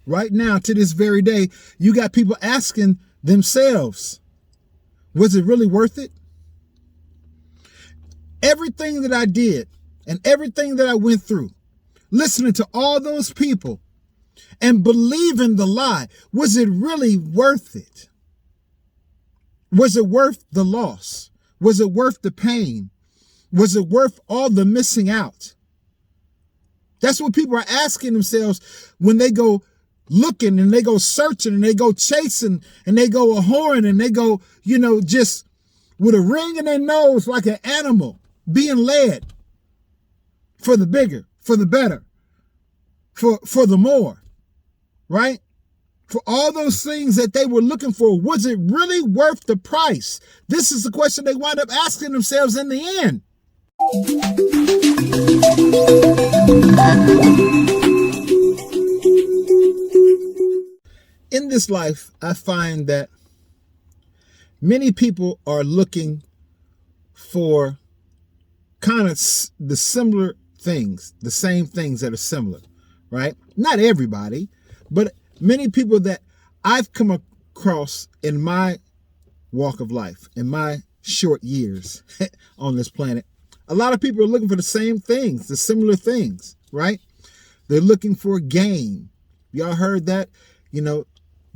right now to this very day, you got people asking themselves, was it really worth it? Everything that I did and everything that I went through, listening to all those people and believing the lie, was it really worth it? Was it worth the loss? Was it worth the pain? Was it worth all the missing out? That's what people are asking themselves when they go looking and they go searching and they go chasing and they go a whoring and they go, just with a ring in their nose like an animal being led for the bigger, for the better, for the more, right? For all those things that they were looking for, was it really worth the price? This is the question they wind up asking themselves in the end. In this life, I find that many people are looking for kind of the similar things, the same things that are similar, right? Not everybody, but many people that I've come across in my walk of life, in my short years on this planet. A lot of people are looking for the same things, the similar things, right? They're looking for gain. Y'all heard that?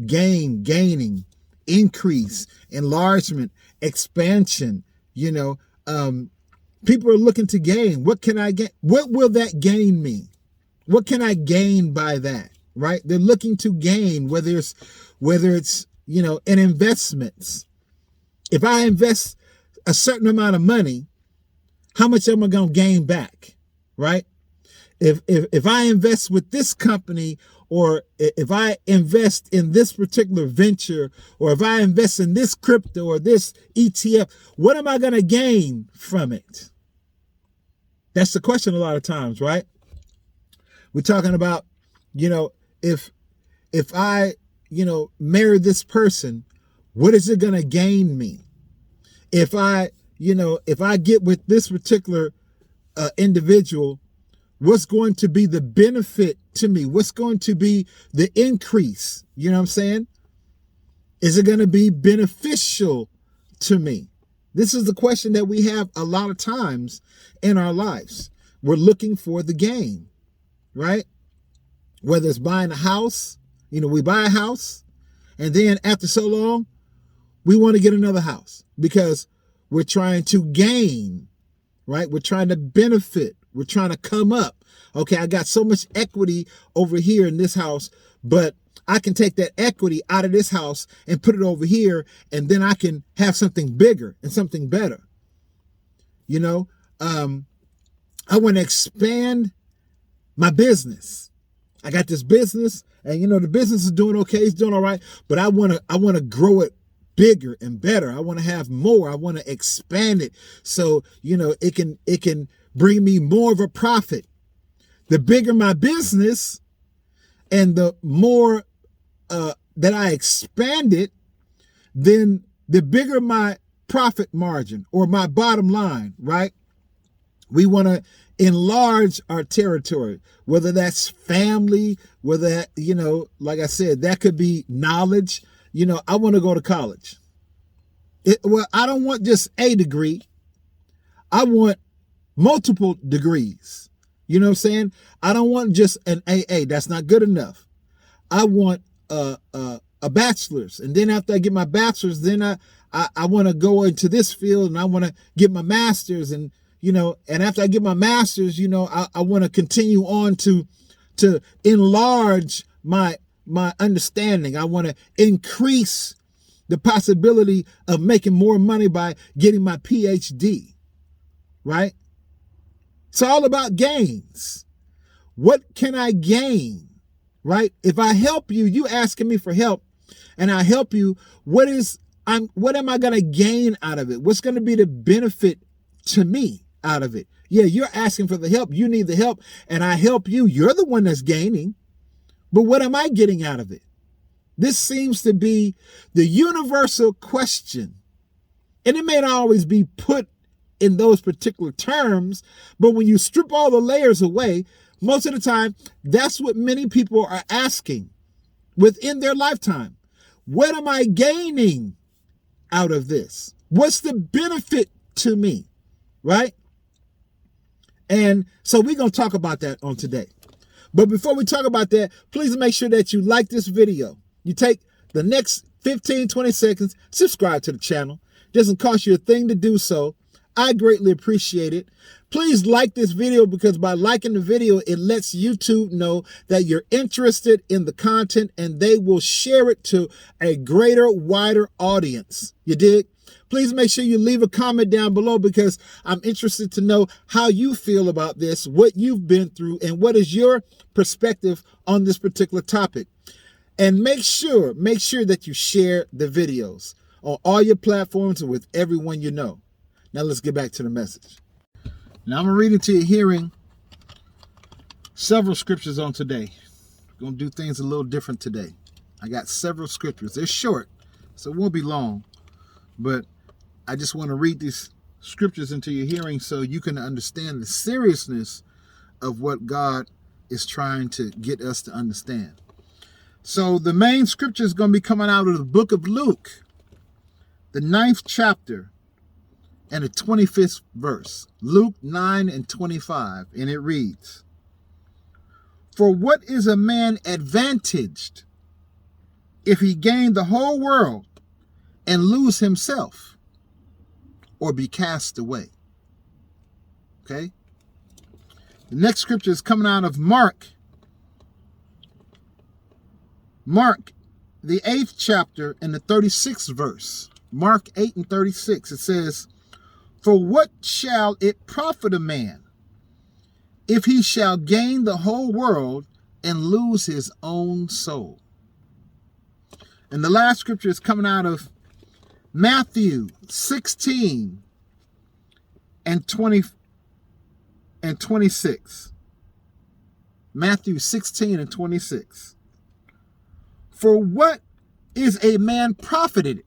Gaining, increase, enlargement, expansion. People are looking to gain. What can I get? What will that gain me? What can I gain by that? Right? They're looking to gain, whether it's in investments. If I invest a certain amount of money, how much am I going to gain back? Right? If I invest with this company, or if I invest in this particular venture, or if I invest in this crypto or this ETF, what am I going to gain from it? That's the question a lot of times, right? We're talking about, if I, marry this person, what is it going to gain me? If I get with this particular individual, what's going to be the benefit to me? What's going to be the increase? You know what I'm saying? Is it going to be beneficial to me? This is the question that we have a lot of times in our lives. We're looking for the gain, right? Whether it's buying a house, we buy a house, and then after so long, we want to get another house because we're trying to gain, right? We're trying to benefit. We're trying to come up. Okay, I got so much equity over here in this house, but I can take that equity out of this house and put it over here, and then I can have something bigger and something better. I want to expand my business. I got this business, and the business is doing okay, it's doing all right, but I want to grow it bigger and better. I want to have more. I want to expand it so it can bring me more of a profit. The bigger my business and the more that I expand it, then the bigger my profit margin or my bottom line, right? We want to enlarge our territory, whether that's family, whether that, like I said, that could be knowledge. I want to go to college. I don't want just a degree. I want multiple degrees. You know what I'm saying? I don't want just an AA. That's not good enough. I want a bachelor's. And then after I get my bachelor's, then I want to go into this field and I want to get my master's. And, and after I get my master's, I want to continue on to enlarge my understanding. I want to increase the possibility of making more money by getting my PhD, right? It's all about gains. What can I gain, right? If I help you, you asking me for help, and I help you, what am I going to gain out of it? What's going to be the benefit to me out of it? Yeah, you're asking for the help. You need the help, and I help you. You're the one that's gaining. But what am I getting out of it? This seems to be the universal question. And it may not always be put in those particular terms, but when you strip all the layers away, most of the time, that's what many people are asking. within their lifetime. What am I gaining out of this? What's the benefit to me, right? And so we're going to talk about that on today. But before we talk about that, please make sure that you like this video. You take the next 15, 20 seconds, subscribe to the channel. Doesn't cost you a thing to do so. I greatly appreciate it. Please like this video, because by liking the video, it lets YouTube know that you're interested in the content, and they will share it to a greater, wider audience. You dig? Please make sure you leave a comment down below, because I'm interested to know how you feel about this, what you've been through, and what is your perspective on this particular topic. And make sure that you share the videos on all your platforms and with everyone you know. Now let's get back to the message. Now I'm going to read into your hearing several scriptures on today. We're going to do things a little different today. I got several scriptures. They're short, so it won't be long. But I just want to read these scriptures into your hearing so you can understand the seriousness of what God is trying to get us to understand. So the main scripture is going to be coming out of the book of Luke, the 9th chapter, and the 25th verse, Luke 9:25, and it reads, "For what is a man advantaged if he gain the whole world and lose himself, or be cast away?" Okay. The next scripture is coming out of Mark, the 8th chapter, and the 36th verse. Mark 8:36. It says, "For what shall it profit a man if he shall gain the whole world and lose his own soul?" And the last scripture is coming out of Matthew 16 and 26. Matthew 16 and 26. "For what is a man profited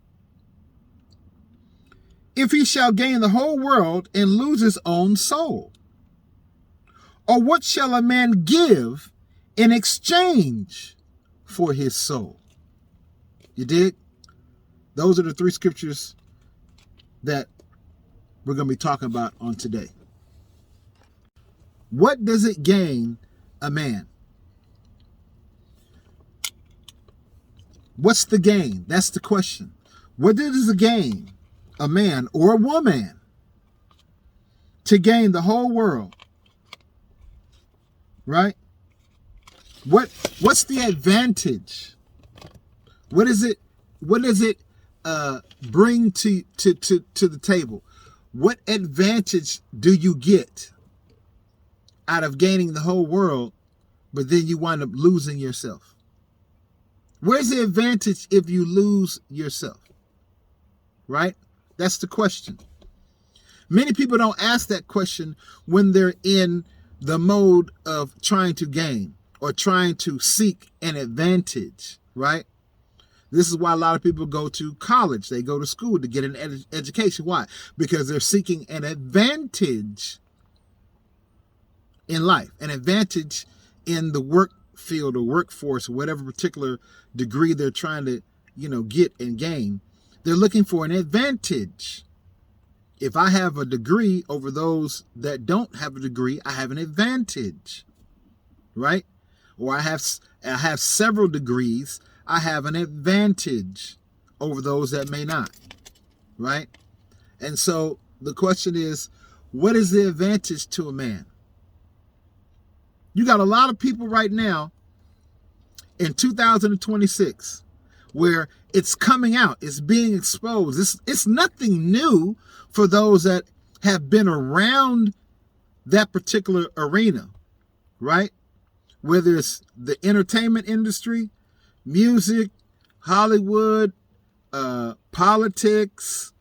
if he shall gain the whole world and lose his own soul? Or what shall a man give in exchange for his soul?" You dig? Those are the three scriptures that we're going to be talking about on today. What does it gain a man? What's the gain? That's the question. What does it gain a man or a woman to gain the whole world? Right? What's the advantage? What does it bring to the table? What advantage do you get out of gaining the whole world, but then you wind up losing yourself? Where's the advantage if you lose yourself? Right? That's the question. Many people don't ask that question when they're in the mode of trying to gain or trying to seek an advantage, right? This is why a lot of people go to college. They go to school to get an education. Why? Because they're seeking an advantage in life, an advantage in the work field or workforce, or whatever particular degree they're trying to, get and gain. They're looking for an advantage. If I have a degree over those that don't have a degree, I have an advantage, right? Or I have several degrees, I have an advantage over those that may not, right? And so the question is, what is the advantage to a man? You got a lot of people right now in 2026 where it's coming out, it's being exposed. It's nothing new for those that have been around that particular arena, right? Whether it's the entertainment industry, music, Hollywood, politics,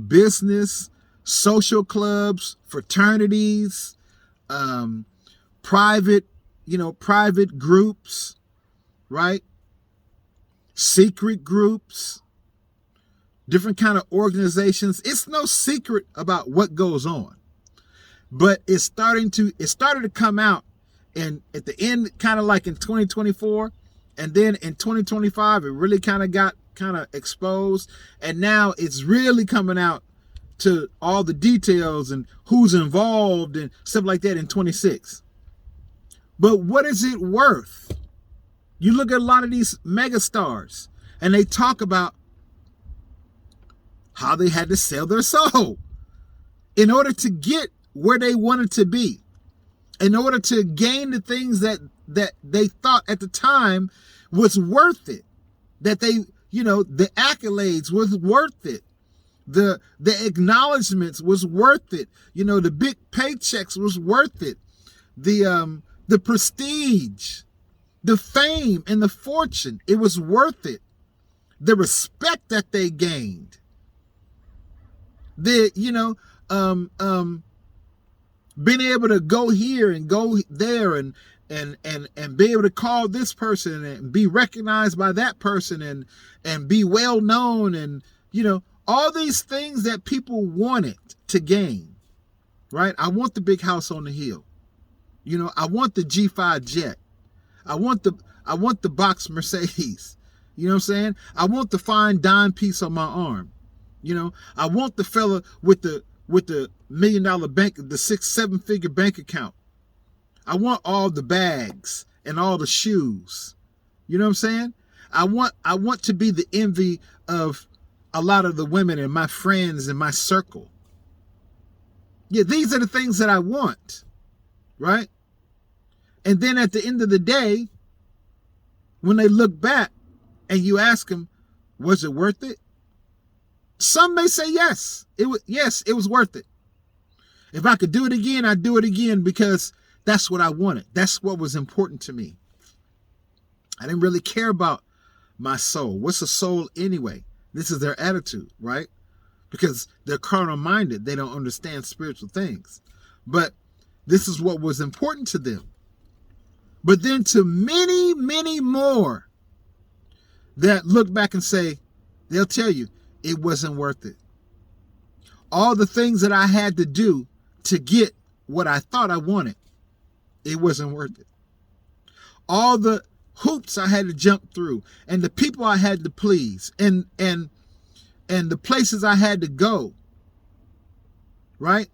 business, social clubs, fraternities, private groups, right? Secret groups, different kind of organizations. It's no secret about what goes on, but it started to come out And at the end, kind of like in 2024, and then in 2025, it really kind of got exposed. And now it's really coming out to all the details and who's involved and stuff like that in 26. But what is it worth? You look at a lot of these mega stars and they talk about how they had to sell their soul in order to get where they wanted to be, in order to gain the things that they thought at the time was worth it, that they, the accolades was worth it, the acknowledgments was worth it, the big paychecks was worth it, the prestige, the fame and the fortune, it was worth it, the respect that they gained, being able to go here and go there and be able to call this person and be recognized by that person and be well known, and all these things that people wanted to gain, right? I want the big house on the hill. I want the G5 jet. I want the box Mercedes. You know what I'm saying? I want the fine dime piece on my arm. I want the fella with the $1 million bank, the 6-7 figure bank account. I want all the bags and all the shoes. You know what I'm saying? I want to be the envy of a lot of the women and my friends in my circle. Yeah, these are the things that I want, right? And then at the end of the day, when they look back and you ask them, was it worth it? Some may say yes. It was worth it. If I could do it again, I'd do it again because that's what I wanted. That's what was important to me. I didn't really care about my soul. What's a soul anyway? This is their attitude, right? Because they're carnal minded. They don't understand spiritual things. But this is what was important to them. But then to many, many more that look back and say, they'll tell you, it wasn't worth it. All the things that I had to do to get what I thought I wanted, it wasn't worth it. All the hoops I had to jump through and the people I had to please and the places I had to go, right?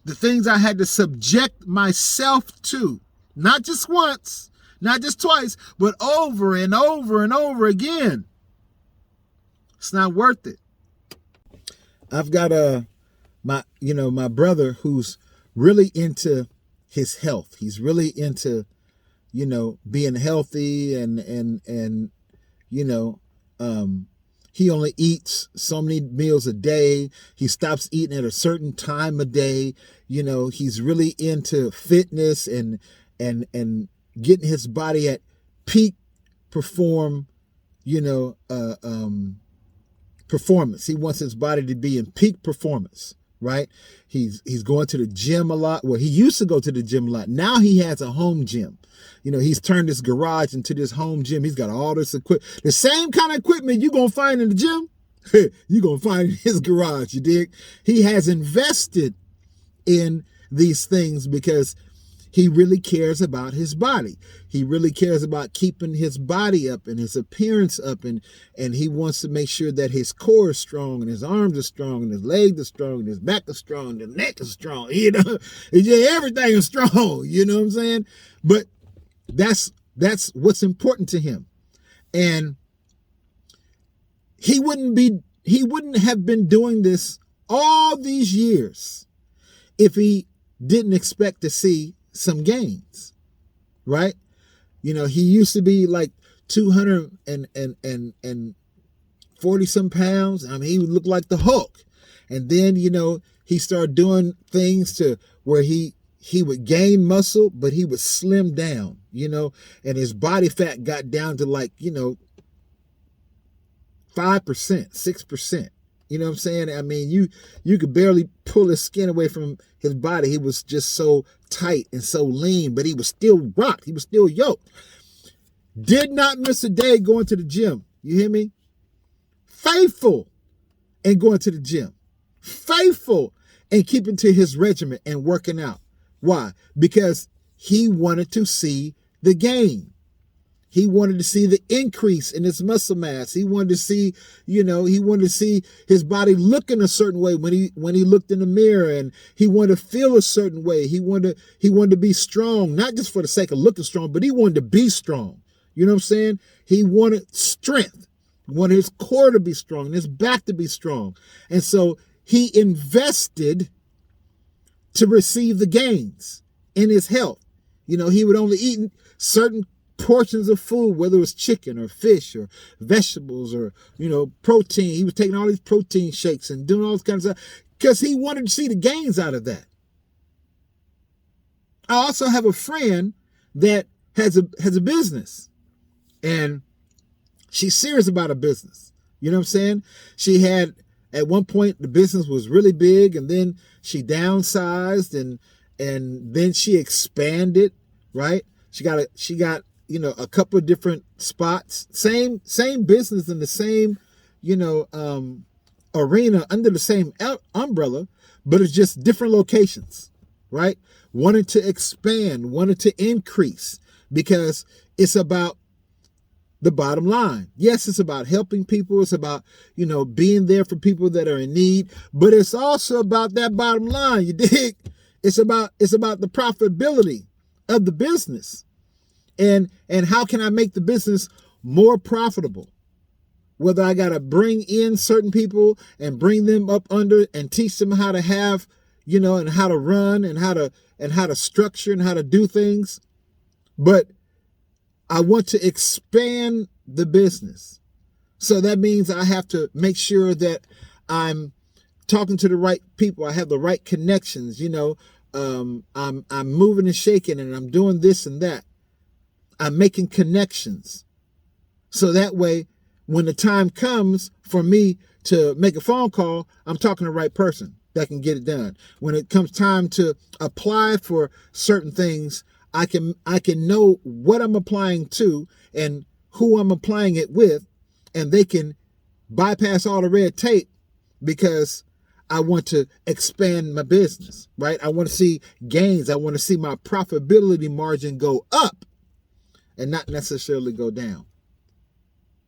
The things I had to subject myself to, not just once, not just twice, but over and over and over again. It's not worth it. I've got my brother who's really into his health. He's really into, being healthy and he only eats so many meals a day. He stops eating at a certain time of day. He's really into fitness and getting his body at peak performance. He wants his body to be in peak performance, right? He's going to the gym a lot. Well, he used to go to the gym a lot. Now he has a home gym. He's turned his garage into this home gym. He's got all this equipment. The same kind of equipment you're going to find in the gym, you're going to find in his garage, you dig? He has invested in these things because he really cares about his body. He really cares about keeping his body up and his appearance up. And he wants to make sure that his core is strong and his arms are strong and his legs are strong and his back is strong and his neck is strong. Everything is strong. You know what I'm saying? But that's what's important to him. And he wouldn't have been doing this all these years if he didn't expect to see some gains, right? He used to be like 240 some pounds. I mean, he would look like the Hulk. And then, he started doing things to where he would gain muscle, but he would slim down, and his body fat got down to like, 5%, 6%. You know what I'm saying? I mean, you could barely pull his skin away from his body. He was just so tight and so lean, but he was still rocked. He was still yoked. Did not miss a day going to the gym. You hear me? Faithful and going to the gym. Faithful and keeping to his regimen and working out. Why? Because he wanted to see the gain. He wanted to see the increase in his muscle mass. He wanted to see, he wanted to see his body looking a certain way when he looked in the mirror, and he wanted to feel a certain way. He wanted to be strong, not just for the sake of looking strong, but he wanted to be strong. You know what I'm saying? He wanted strength. He wanted his core to be strong and his back to be strong. And so he invested to receive the gains in his health. He would only eat certain portions of food, whether it was chicken or fish or vegetables or, protein. He was taking all these protein shakes and doing all this kind of stuff because he wanted to see the gains out of that. I also have a friend that has a business, and she's serious about a business. You know what I'm saying? She had, at one point, the business was really big, and then she downsized, and then she expanded, right? She got a couple of different spots, same business in the same, arena under the same umbrella, but it's just different locations, right? Wanted to expand, wanted to increase, because it's about the bottom line. Yes, it's about helping people. It's about, being there for people that are in need, but it's also about that bottom line. You dig? It's about the profitability of the business. And how can I make the business more profitable? Whether I got to bring in certain people and bring them up under and teach them how to have, and how to run and how to structure and how to do things. But I want to expand the business. So that means I have to make sure that I'm talking to the right people. I have the right connections. I'm moving and shaking, and I'm doing this and that. I'm making connections. So that way, when the time comes for me to make a phone call, I'm talking to the right person that can get it done. When it comes time to apply for certain things, I can know what I'm applying to and who I'm applying it with, and they can bypass all the red tape because I want to expand my business, right? I want to see gains. I want to see my profitability margin go up and not necessarily go down.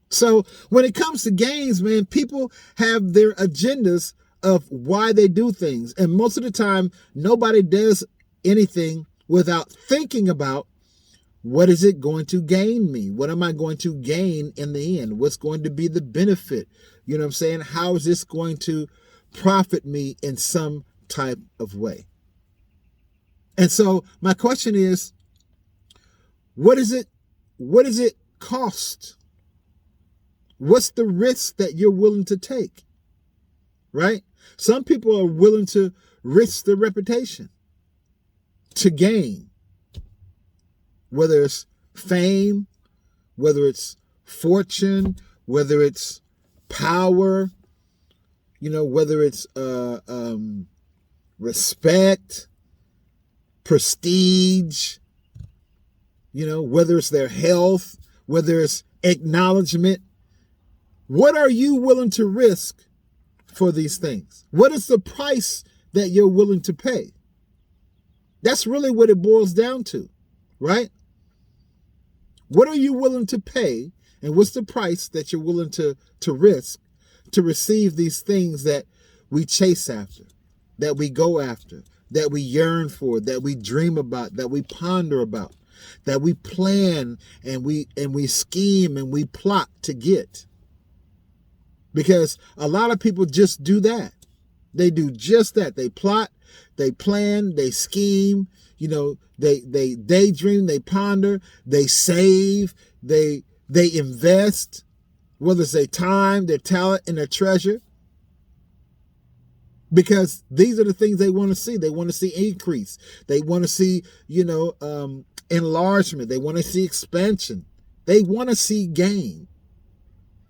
So when it comes to gains, man, people have their agendas of why they do things. And most of the time, nobody does anything without thinking about, what is it going to gain me? What am I going to gain in the end? What's going to be the benefit? You know what I'm saying? How is this going to profit me in some type of way? And so my question is, what does it cost? What's the risk that you're willing to take? Right? Some people are willing to risk their reputation to gain, whether it's fame, whether it's fortune, whether it's power, whether it's respect, prestige, whether it's their health, whether it's acknowledgement. What are you willing to risk for these things? What is the price that you're willing to pay? That's really what it boils down to, right? What are you willing to pay, and what's the price that you're willing to risk to receive these things that we chase after, that we go after, that we yearn for, that we dream about, that we ponder about, that we plan and we scheme and we plot to get? Because a lot of people just do that. They do just that. They plot, they plan, they scheme, they daydream, they ponder, they save, they invest, whether it's their time, their talent, and their treasure. Because these are the things they want to see. They want to see increase. They want to see, enlargement. They want to see expansion. They want to see gain.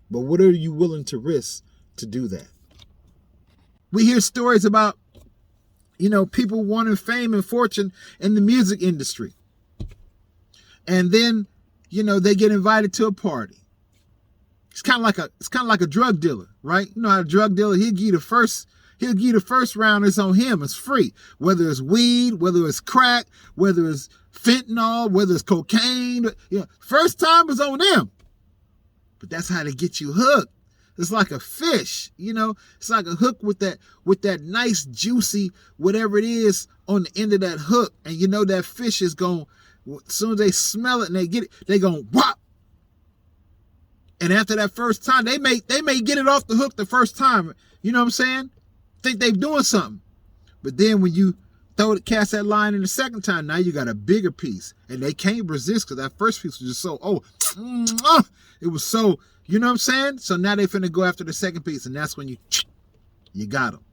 But what are you willing to risk to do that? We hear stories about, people wanting fame and fortune in the music industry. And then, they get invited to a party. It's kind of like a drug dealer, right? You know how a drug dealer, he'll give you the first He'll give you the first round, it's on him, it's free. Whether it's weed, whether it's crack, whether it's fentanyl, whether it's cocaine, first time is on them. But that's how they get you hooked. It's like a fish, it's like a hook with that nice juicy whatever it is on the end of that hook. And that fish is going, as soon as they smell it and they get it, they going whop. And after that first time, they may get it off the hook the first time. You know what I'm saying? Think they're doing something. But then when you cast that line in the second time, now you got a bigger piece. And they can't resist because that first piece was just so, it was so, you know what I'm saying? So now they finna go after the second piece, and that's when you got them.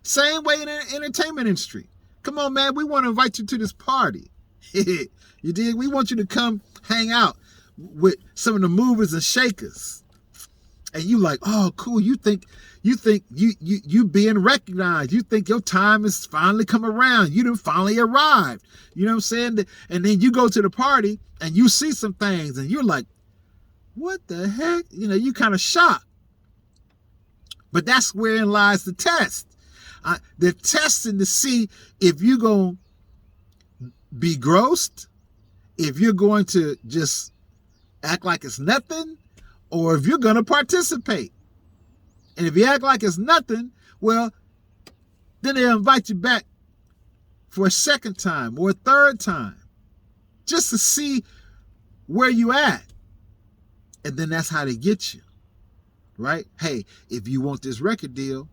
Same way in the entertainment industry. Come on, man, we want to invite you to this party. You dig? We want you to come hang out with some of the movers and shakers. And you like, oh, cool. You think you being recognized. You think your time has finally come around. You done finally arrived. You know what I'm saying? And then you go to the party and you see some things and you're like, what the heck? You kind of shocked. But that's wherein lies the test. They're testing to see if you're going to be grossed, if you're going to just act like it's nothing, or if you're going to participate. And if you act like it's nothing, well, then they'll invite you back for a second time or a third time just to see where you at. And then that's how they get you, right? Hey, if you want this record deal,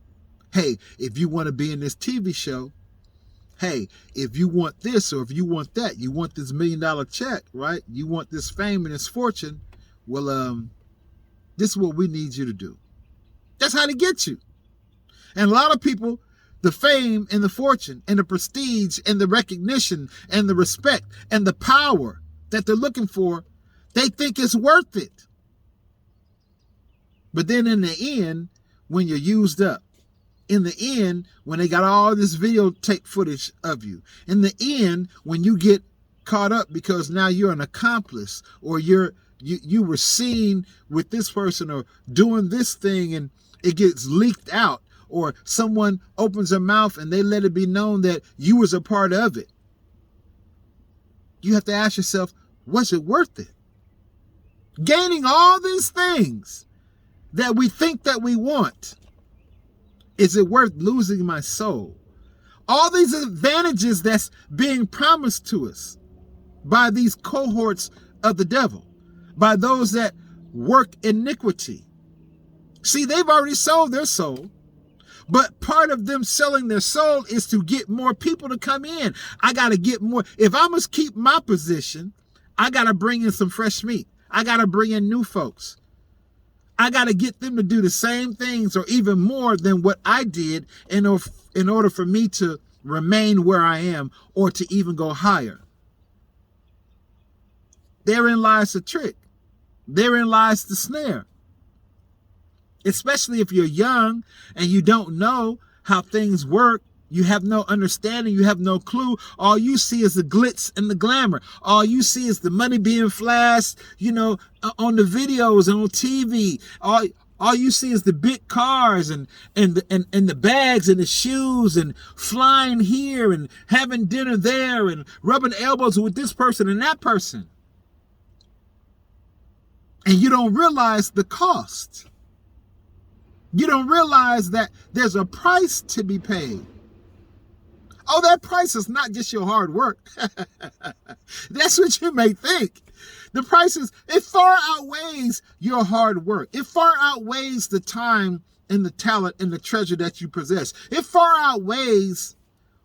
hey, if you want to be in this TV show, hey, if you want this or if you want that, you want this $1 million check, right? You want this fame and this fortune, well, this is what we need you to do. That's how they get you. And a lot of people, the fame and the fortune and the prestige and the recognition and the respect and the power that they're looking for, they think it's worth it. But then in the end, when you're used up, in the end, when they got all this videotape footage of you, in the end, when you get caught up because now you're an accomplice or you were seen with this person or doing this thing and it gets leaked out, or someone opens their mouth and they let it be known that you was a part of it. You have to ask yourself, was it worth it? Gaining all these things that we think that we want, is it worth losing my soul? All these advantages that's being promised to us by these cohorts of the devil, by those that work iniquity. See, they've already sold their soul, but part of them selling their soul is to get more people to come in. I got to get more. If I must keep my position, I got to bring in some fresh meat. I got to bring in new folks. I got to get them to do the same things or even more than what I did in order for me to remain where I am or to even go higher. Therein lies the trick. Therein lies the snare. Especially if you're young and you don't know how things work. You have no understanding. You have no clue. All you see is the glitz and the glamour. All you see is the money being flashed, on the videos and on TV. All you see is the big cars and the bags and the shoes and flying here and having dinner there and rubbing elbows with this person and that person. And you don't realize the cost. You don't realize that there's a price to be paid. Oh, that price is not just your hard work. That's what you may think. The price it far outweighs your hard work. It far outweighs the time and the talent and the treasure that you possess. It far outweighs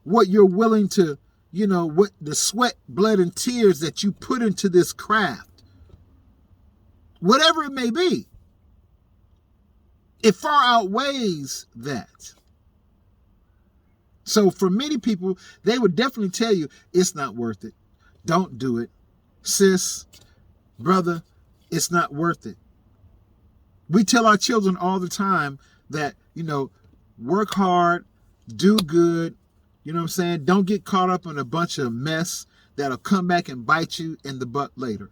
what you're willing to, what the sweat, blood, and tears that you put into this craft. Whatever it may be. It far outweighs that. So for many people, they would definitely tell you it's not worth it. Don't do it. Sis, brother, it's not worth it. We tell our children all the time that, work hard, do good, don't get caught up in a bunch of mess that'll come back and bite you in the butt later.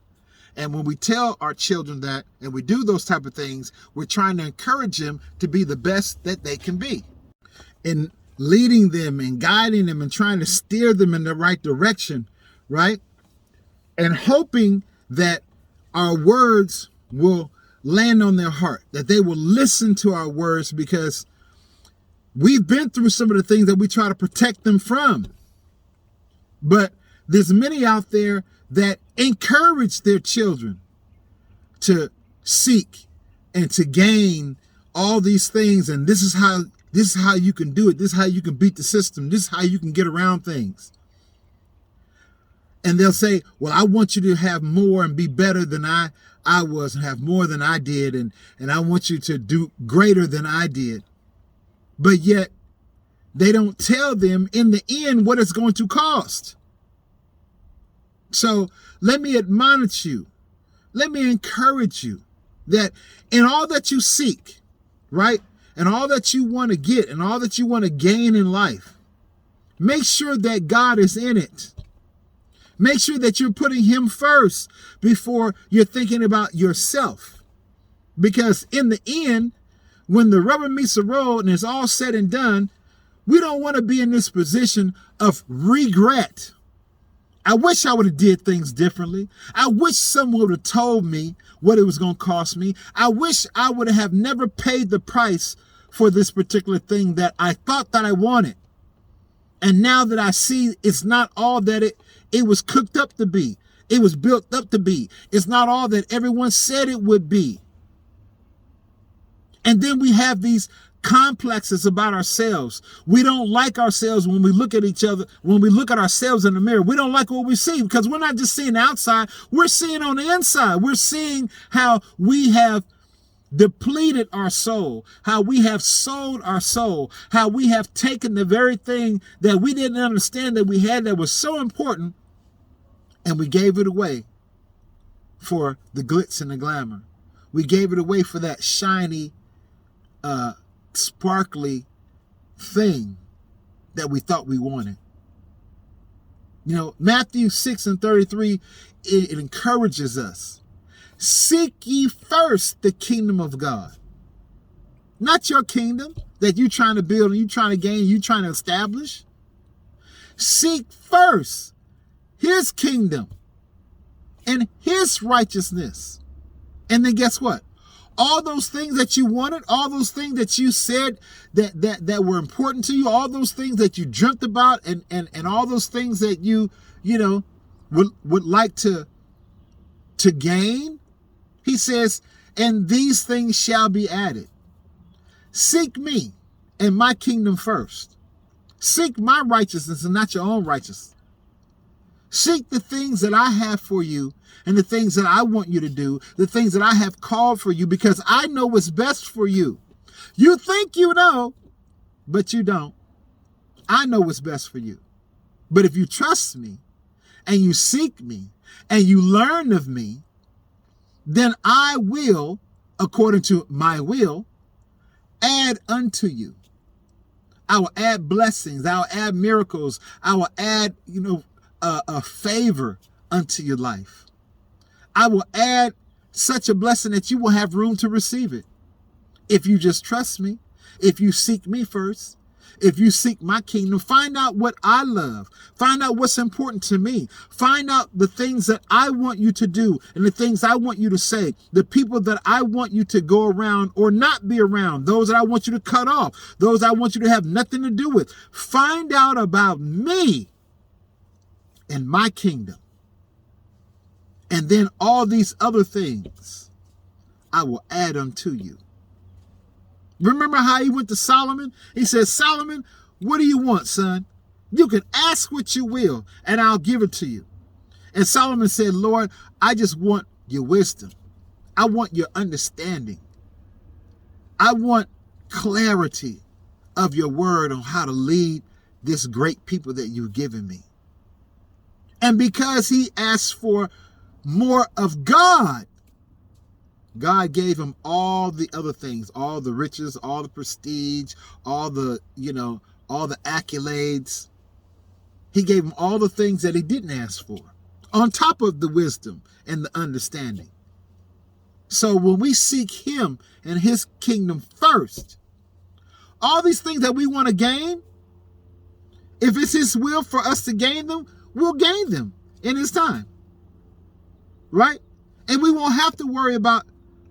And when we tell our children that and we do those type of things, we're trying to encourage them to be the best that they can be. and leading them and guiding them and trying to steer them in the right direction, right? And hoping that our words will land on their heart, that they will listen to our words, because we've been through some of the things that we try to protect them from. But there's many out there that encourage their children to seek and to gain all these things. And this is how you can do it. This is how you can beat the system. This is how you can get around things. And they'll say, well, I want you to have more and be better than I was, and have more than I did. And I want you to do greater than I did. But yet they don't tell them in the end what it's going to cost. So let me admonish you. Let me encourage you that in all that you seek, right? And all that you want to get and all that you want to gain in life, make sure that God is in it. Make sure that you're putting him first before you're thinking about yourself. Because in the end, when the rubber meets the road and it's all said and done, we don't want to be in this position of regret. I wish I would have did things differently. I wish someone would have told me what it was going to cost me. I wish I would have never paid the price for this particular thing that I thought that I wanted. And now that I see it's not all that it was cooked up to be. It was built up to be. It's not all that everyone said it would be. And then we have these complexes about ourselves. We don't like ourselves when we look at each other, when we look at ourselves in the mirror. We don't like what we see, because we're not just seeing outside, we're seeing on the inside. We're seeing how we have depleted our soul, how we have sold our soul, how we have taken the very thing that we didn't understand that we had that was so important, and we gave it away for the glitz and the glamour. We gave it away for that shiny, sparkly thing that we thought we wanted. You know, Matthew 6:33, it encourages us. Seek ye first the kingdom of God. Not your kingdom that you're trying to build and you're trying to gain, you're trying to establish. Seek first his kingdom and his righteousness. And then guess what? All those things that you wanted, all those things that you said that were important to you, all those things that you dreamt about, and all those things that you would like to gain, he says, and these things shall be added. Seek me and my kingdom first. Seek my righteousness and not your own righteousness. Seek the things that I have for you and the things that I want you to do, the things that I have called for you, because I know what's best for you. You think you know, but you don't. I know what's best for you. But if you trust me and you seek me and you learn of me, then I will, according to my will, add unto you. I will add blessings. I will add miracles. I will add, a favor unto your life. I will add such a blessing that you will have room to receive it. If you just trust me, if you seek me first, if you seek my kingdom, find out what I love. Find out what's important to me. Find out the things that I want you to do and the things I want you to say, the people that I want you to go around or not be around, those that I want you to cut off, those I want you to have nothing to do with. Find out about me and my kingdom. And then all these other things I will add unto you. Remember how he went to Solomon? He said, Solomon, what do you want, son? You can ask what you will, and I'll give it to you. And Solomon said, Lord, I just want your wisdom. I want your understanding. I want clarity of your word on how to lead this great people that you've given me. And because he asked for more of God, God gave him all the other things, all the riches, all the prestige, all the accolades. He gave him all the things that he didn't ask for, on top of the wisdom and the understanding. So when we seek him and his kingdom first, All these things that we want to gain, if it's his will for us to gain them, we'll gain them in his time. Right? And we won't have to worry about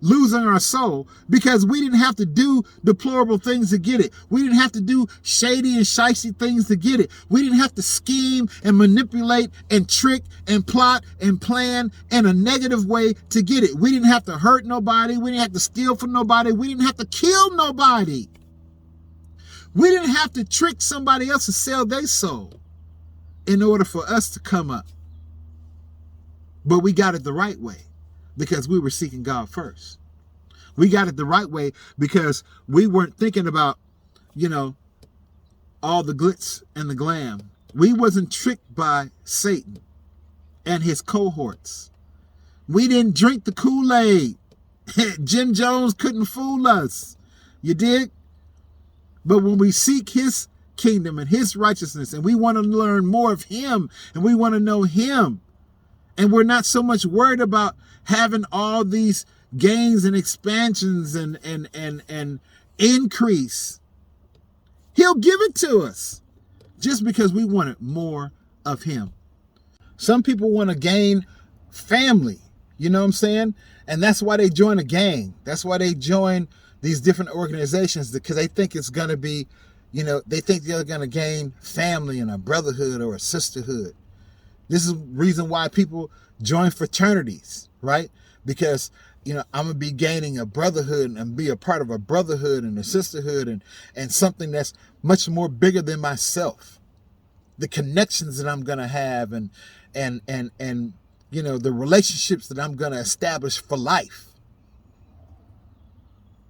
losing our soul because we didn't have to do deplorable things to get it. We didn't have to do shady and shicey things to get it. We didn't have to scheme and manipulate and trick and plot and plan in a negative way to get it. We didn't have to hurt nobody. We didn't have to steal from nobody. We didn't have to kill nobody. We didn't have to trick somebody else to sell their soul in order for us to come up. But we got it the right way because we were seeking God first. We got it the right way because we weren't thinking about, all the glitz and the glam. We wasn't tricked by Satan and his cohorts. We didn't drink the Kool-Aid. Jim Jones couldn't fool us. You dig? But when we seek his kingdom and his righteousness and we want to learn more of him and we want to know him, and we're not so much worried about having all these gains and expansions and increase. He'll give it to us just because we wanted more of him. Some people want to gain family, you know what I'm saying? And that's why they join a gang. That's why they join these different organizations, because they think it's going to be, they think they're going to gain family and a brotherhood or a sisterhood. This is the reason why people join fraternities, right? Because, I'm going to be gaining a brotherhood and be a part of a brotherhood and a sisterhood and something that's much more bigger than myself. The connections that I'm going to have and the relationships that I'm going to establish for life.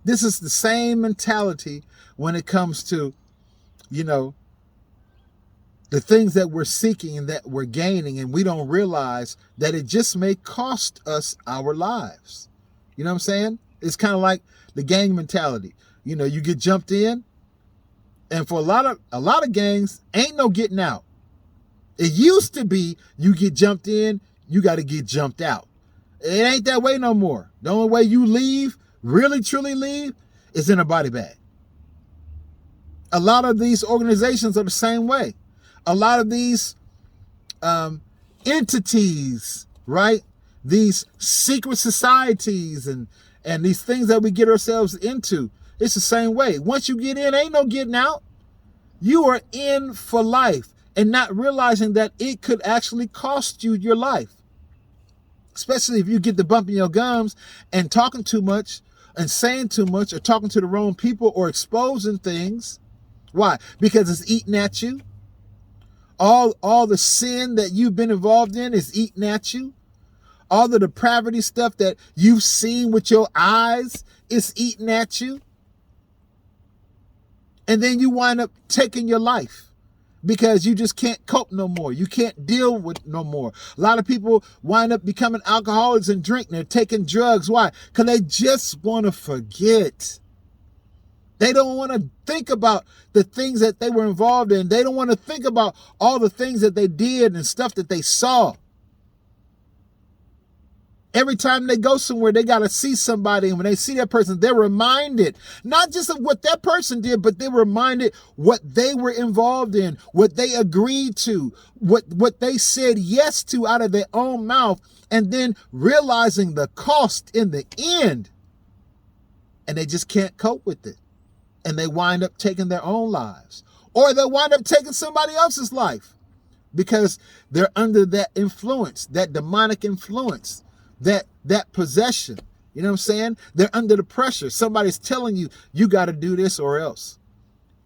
This is the same mentality when it comes to, the things that we're seeking and that we're gaining, and we don't realize that it just may cost us our lives. You know what I'm saying? It's kind of like the gang mentality. You get jumped in, and for a lot of gangs, ain't no getting out. It used to be you get jumped in, you got to get jumped out. It ain't that way no more. The only way you leave, really truly leave, is in a body bag. A lot of these organizations are the same way. A lot of these entities, right? These secret societies and these things that we get ourselves into, it's the same way. Once you get in, ain't no getting out. You are in for life and not realizing that it could actually cost you your life. Especially if you get the bump in your gums and talking too much and saying too much or talking to the wrong people or exposing things. Why? Because it's eating at you. All the sin that you've been involved in is eating at you. All the depravity stuff that you've seen with your eyes is eating at you. And then you wind up taking your life because you just can't cope no more. You can't deal with no more. A lot of people wind up becoming alcoholics and drinking. They're taking drugs. Why? Because they just want to forget. They don't want to think about the things that they were involved in. They don't want to think about all the things that they did and stuff that they saw. Every time they go somewhere, they got to see somebody. And when they see that person, they're reminded not just of what that person did, but they're reminded what they were involved in, what they agreed to, what they said yes to out of their own mouth, and then realizing the cost in the end. And they just can't cope with it. And they wind up taking their own lives, or they wind up taking somebody else's life because they're under that influence, that demonic influence, that possession. You know what I'm saying? They're under the pressure. Somebody's telling you, you got to do this or else.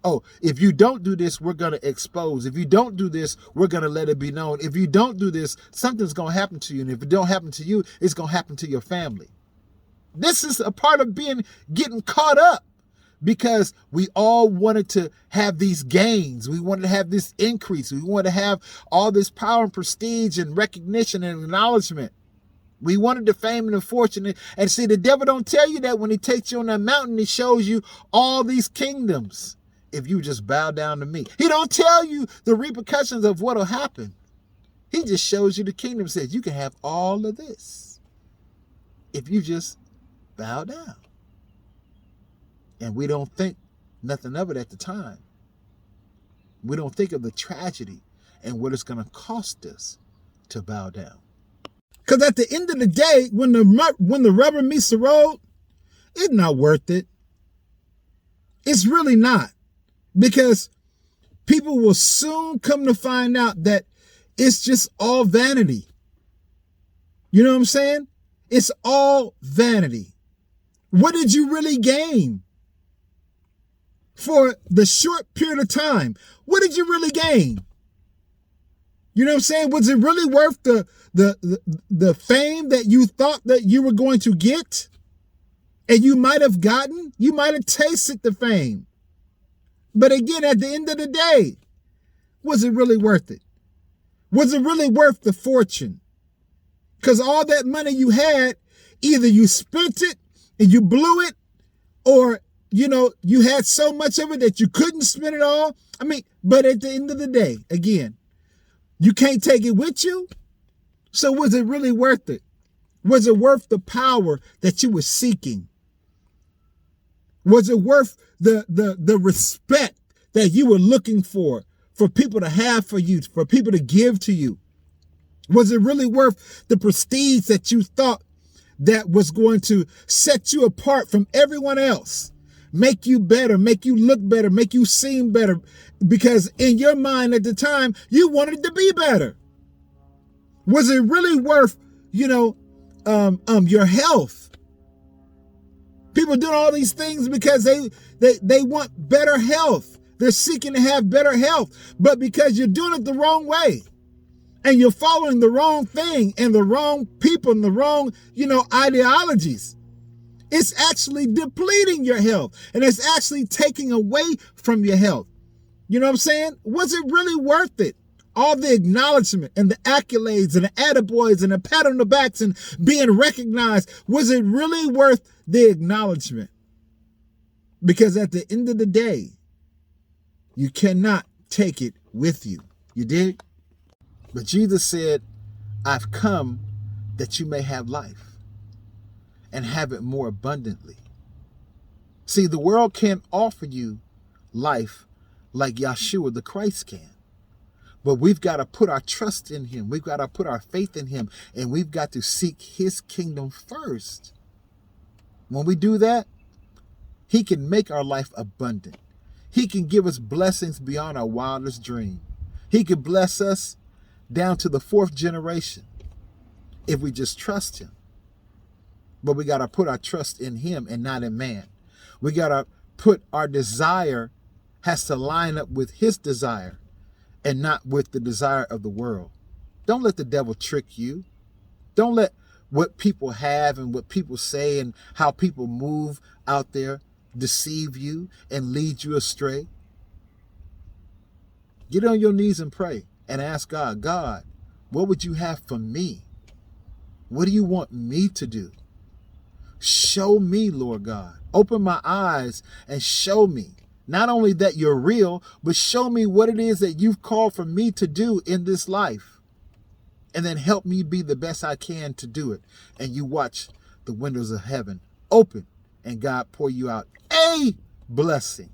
Oh, if you don't do this, we're going to expose. If you don't do this, we're going to let it be known. If you don't do this, something's going to happen to you. And if it don't happen to you, it's going to happen to your family. This is a part of getting caught up. Because we all wanted to have these gains. We wanted to have this increase. We wanted to have all this power and prestige and recognition and acknowledgement. We wanted the fame and the fortune. And see, the devil don't tell you that when he takes you on that mountain, he shows you all these kingdoms. If you just bow down to me. He don't tell you the repercussions of what will happen. He just shows you the kingdom, says you can have all of this if you just bow down. And we don't think nothing of it at the time. We don't think of the tragedy and what it's going to cost us to bow down. Because at the end of the day, when the rubber meets the road, it's not worth it. It's really not. Because people will soon come to find out that it's just all vanity. You know what I'm saying? It's all vanity. What did you really gain? For the short period of time, what did you really gain? You know what I'm saying? Was it really worth the fame that you thought that you were going to get? And you might have gotten, you might have tasted the fame. But again, at the end of the day, was it really worth it? Was it really worth the fortune? Because all that money you had, either you spent it and you blew it, or, you know, you had so much of it that you couldn't spend it all. I mean, but at the end of the day, again, you can't take it with you. So was it really worth it? Was it worth the power that you were seeking? Was it worth the respect that you were looking for people to have for you, for people to give to you? Was it really worth the prestige that you thought that was going to set you apart from everyone else? Make you better, make you look better, make you seem better, because in your mind at the time, you wanted to be better. Was it really worth, you know, your health? People doing all these things because they want better health. They're seeking to have better health, but because you're doing it the wrong way and you're following the wrong thing and the wrong people and the wrong, you know, ideologies, it's actually depleting your health and it's actually taking away from your health. You know what I'm saying? Was it really worth it? All the acknowledgement and the accolades and the attaboys and the pat on the backs and being recognized, was it really worth the acknowledgement? Because at the end of the day, you cannot take it with you. You dig? But Jesus said, I've come that you may have life and have it more abundantly. See, the world can't offer you life like Yeshua the Christ can. But we've got to put our trust in him. We've got to put our faith in him. And we've got to seek his kingdom first. When we do that, he can make our life abundant. He can give us blessings beyond our wildest dream. He can bless us down to the 4th generation if we just trust him. But we got to put our trust in him and not in man. We got to put our desire has to line up with his desire and not with the desire of the world. Don't let the devil trick you. Don't let what people have and what people say and how people move out there deceive you and lead you astray. Get on your knees and pray and ask God, God, what would you have for me? What do you want me to do? Show me, Lord God. Open my eyes and show me not only that you're real, but show me what it is that you've called for me to do in this life. And then help me be the best I can to do it. And you watch the windows of heaven open and God pour you out a blessing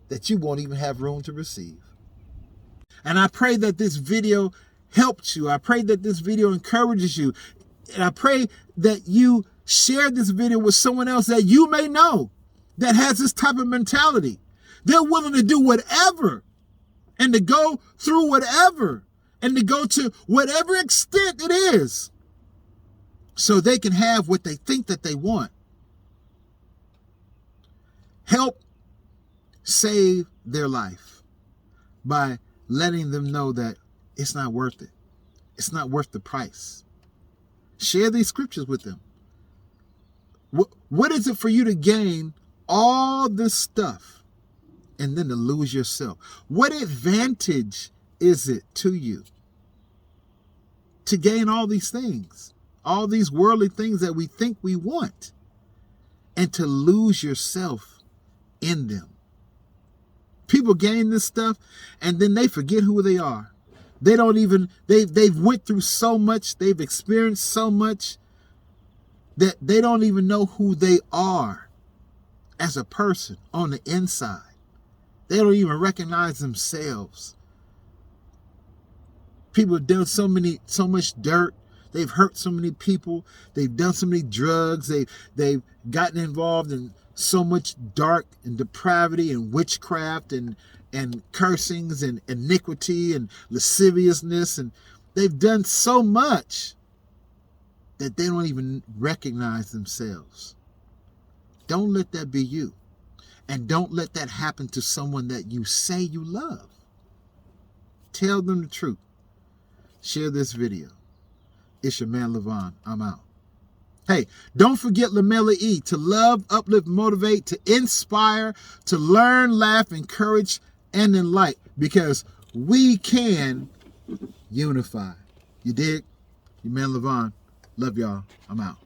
that you won't even have room to receive. And I pray that this video helped you. I pray that this video encourages you. And I pray that you share this video with someone else that you may know that has this type of mentality. They're willing to do whatever and to go through whatever and to go to whatever extent it is so they can have what they think that they want. Help save their life by letting them know that it's not worth it. It's not worth the price. Share these scriptures with them. What is it for you to gain all this stuff and then to lose yourself? What advantage is it to you to gain all these things, all these worldly things that we think we want, and to lose yourself in them? People gain this stuff and then they forget who they are. They don't even, they've went through so much, they've experienced so much that they don't even know who they are. as a person on the inside. They don't even recognize themselves. People have done so much dirt. They've hurt so many people. They've done so many drugs. They've gotten involved in so much dark and depravity and witchcraft and cursings and iniquity and lasciviousness. And they've done so much that they don't even recognize themselves. Don't let that be you. And don't let that happen to someone that you say you love. Tell them the truth. Share this video. It's your man, Levon. I'm out. Hey, don't forget Lamella E. To love, uplift, motivate, to inspire, to learn, laugh, encourage, and enlighten. Because we can unify. You dig? Your man, Levon. Love y'all. I'm out.